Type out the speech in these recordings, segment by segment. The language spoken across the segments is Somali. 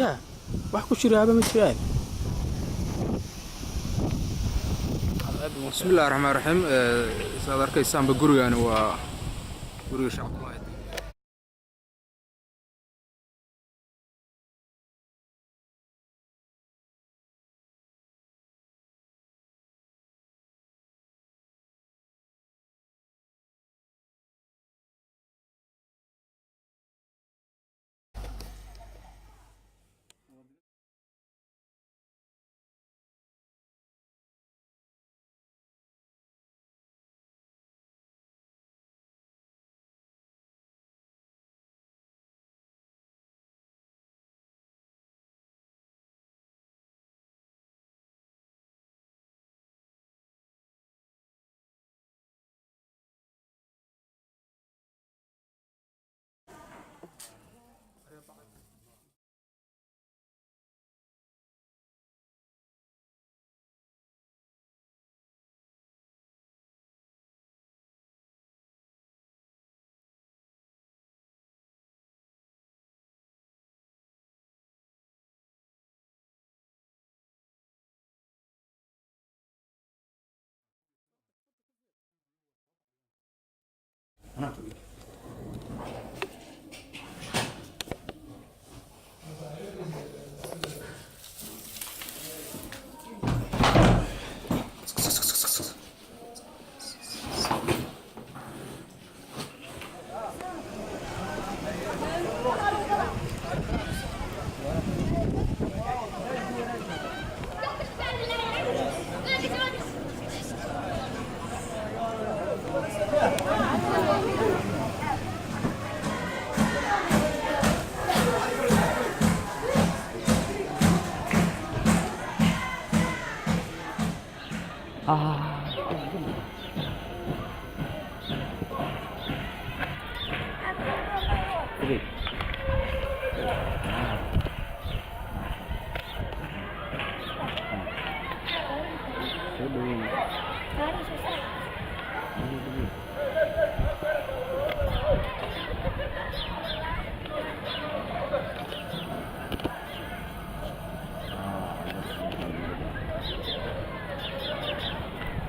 يا واحد كشري هذا متفاعل. بسم الله الرحمن الرحيم سيد arkaysaan ba gurigan waa guriga Sheekh Abdullahi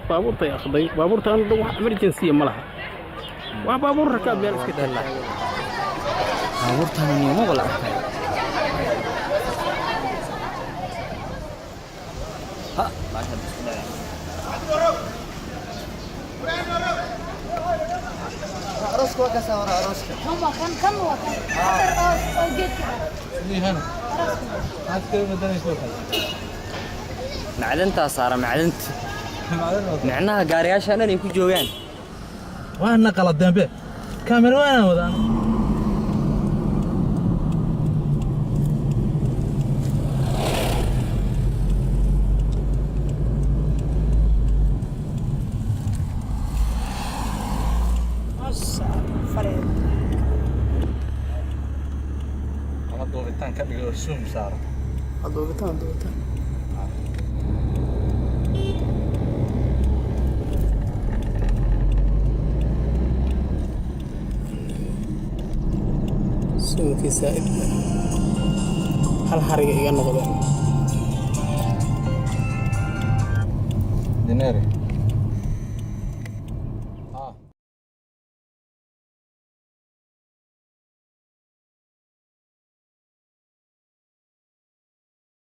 baabuurta ay akhday baabuurta aan wax emergency ma laha waa baabuur rakaab meel iska dhalaa baabuurtan ma wala arkay ha baasha isku dhalaa aroska ka soo aroska كم وكان جيت هنا هات كده بدنا نشوف macdanta saara macdanta macnaha gaariyaashan ay ku joogan waana qalad dambe kaamera waana wadaan doobitaan ka dhigo zoom saar doobitaan zoomki saaid hal xariga iga noqdo dinero